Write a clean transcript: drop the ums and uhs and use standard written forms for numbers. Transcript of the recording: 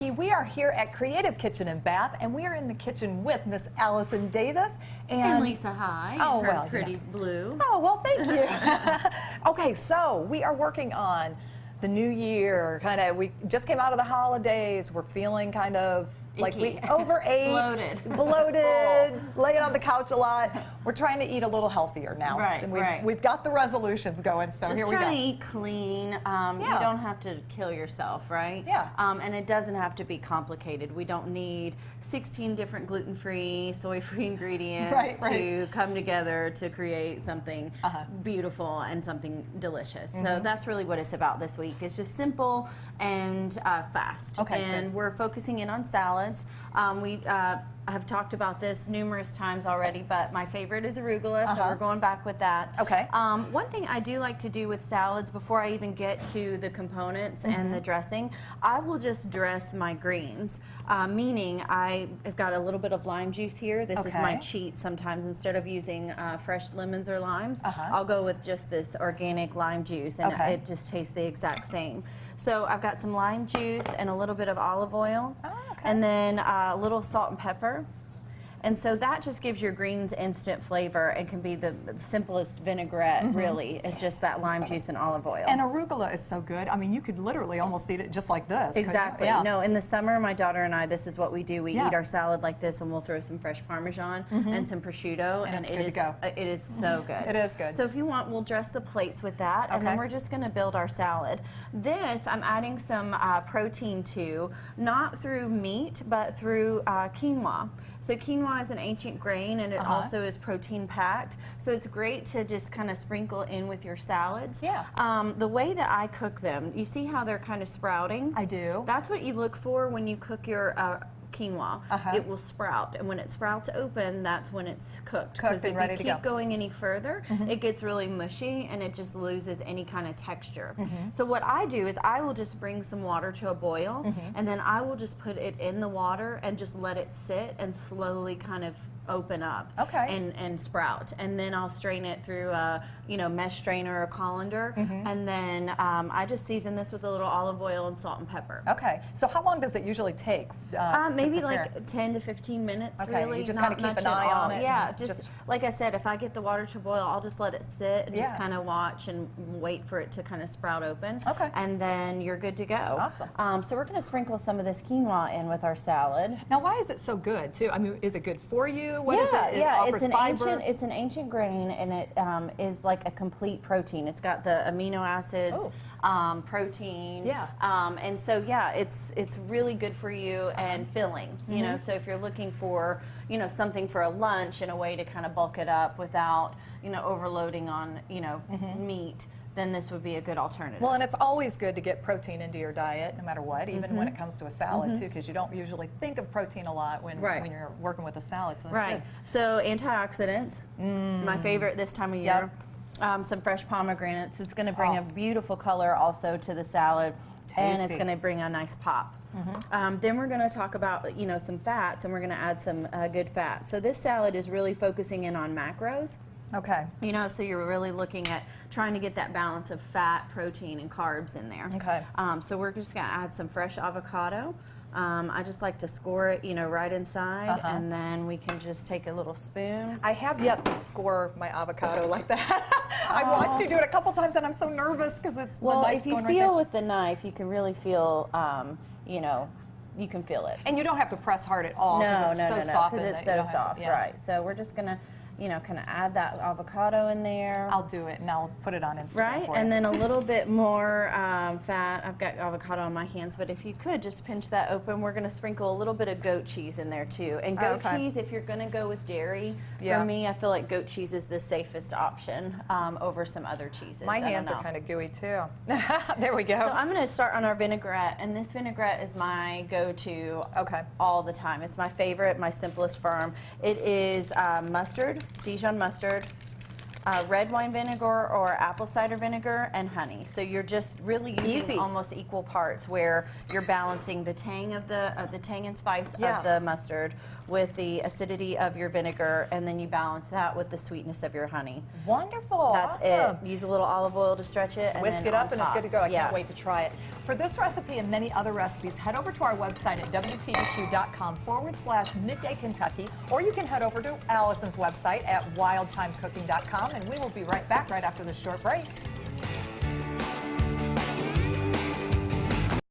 We are here at Creative Kitchen and Bath, and we are in the kitchen with Miss Allison Davis and Lisa High. Oh, her well, pretty blue. Oh, well, thank you. Okay, so we are working on the new year. We just came out of the holidays. We're feeling kind of like we overate, bloated, laying on the couch a lot. We're trying to eat a little healthier now. Right, we've got the resolutions going, so just here we go. trying to eat clean. You don't have to kill yourself, right? Yeah. And it doesn't have to be complicated. We don't need 16 different gluten-free, soy-free ingredients to come together to create something beautiful and something delicious. So that's really what it's about this week. It's just simple and fast. Okay, and we're focusing in on salads. I have talked about this numerous times already, but my favorite is arugula, so we're going back with that. Okay. One thing I do like to do with salads before I even get to the components and the dressing, I will just dress my greens, meaning I have got a little bit of lime juice here. This is my cheat sometimes. Instead of using fresh lemons or limes, I'll go with just this organic lime juice, and it just tastes the exact same. So I've got some lime juice and a little bit of olive oil, and then a little salt and pepper. And so that just gives your greens instant flavor and can be the simplest vinaigrette, really. It's just that lime juice and olive oil. And arugula is so good. I mean, you could literally almost eat it just like this. Exactly. Yeah. No, in the summer, my daughter and I, this is what we do. We eat our salad like this, and we'll throw some fresh Parmesan and some prosciutto, and it is so good. It is good. So if you want, we'll dress the plates with that, and then we're just going to build our salad. This, I'm adding some protein to, not through meat, but through quinoa. So quinoa is an ancient grain, and it also is protein packed. So it's great to just kind of sprinkle in with your salads. Yeah. The way that I cook them, you see how they're kind of sprouting? I do. That's what you look for when you cook your quinoa. It will sprout, and when it sprouts open, that's when it's cooked. Because if you keep going any further, it gets really mushy and it just loses any kind of texture. So what I do is I will just bring some water to a boil, and then I will just put it in the water and just let it sit and slowly kind of open up and sprout, and then I'll strain it through a mesh strainer or colander, and then I just season this with a little olive oil and salt and pepper. Okay, so how long does it usually take? Maybe like 10 to 15 minutes. Really, you just kind of keep an eye on it. Yeah, just like I said, if I get the water to boil, I'll just let it sit and just kind of watch and wait for it to kind of sprout open. And then you're good to go. Awesome. So we're going to sprinkle some of this quinoa in with our salad. Now, why is it so good too? I mean, is it good for you? What is it? It's an ancient grain, and it is like a complete protein. It's got the amino acids, protein, and so it's really good for you and filling. You know, so if you're looking for something for a lunch and a way to kind of bulk it up without overloading on meat, then this would be a good alternative. Well, and it's always good to get protein into your diet, no matter what, even when it comes to a salad too, because you don't usually think of protein a lot when you're working with a salad. So that's good. So antioxidants, my favorite this time of year. Some fresh pomegranates. It's going to bring a beautiful color also to the salad, and it's going to bring a nice pop. Then we're going to talk about some fats, and we're going to add some good fat. So this salad is really focusing in on macros. Okay. So you're really looking at trying to get that balance of fat, protein, and carbs in there. Okay. So we're just going to add some fresh avocado. I just like to score it, right inside, and then we can just take a little spoon. I have yet to score my avocado like that. I've watched you do it a couple times, and I'm so nervous because it's the knife's going right there. If you feel with the knife, you can really feel, you can feel it. And you don't have to press hard at all because it's so soft. Because it's so soft, right. So we're just going to kind of add that avocado in there. I'll do it, and I'll put it on Instagram. Right, and then a little bit more fat. I've got avocado on my hands, but if you could just pinch that open, we're going to sprinkle a little bit of goat cheese in there too. And goat cheese, if you're going to go with dairy, for me, I feel like goat cheese is the safest option over some other cheeses. My hands are kind of gooey too. There we go. So I'm going to start on our vinaigrette, and this vinaigrette is my go-to all the time. It's my favorite, my simplest form. It is mustard, Dijon mustard, red wine vinegar or apple cider vinegar, and honey. So you're just really using almost equal parts, where you're balancing the tang of the tang and spice of the mustard with the acidity of your vinegar, and then you balance that with the sweetness of your honey. Wonderful. That's it. Use a little olive oil to stretch it, and whisk then it up, on and it's top. good to go. I can't wait to try it. For this recipe and many other recipes, head over to our website at WTBQ.com/Midday Kentucky, or you can head over to Allison's website at wildtimecooking.com, and we will be right back right after this short break.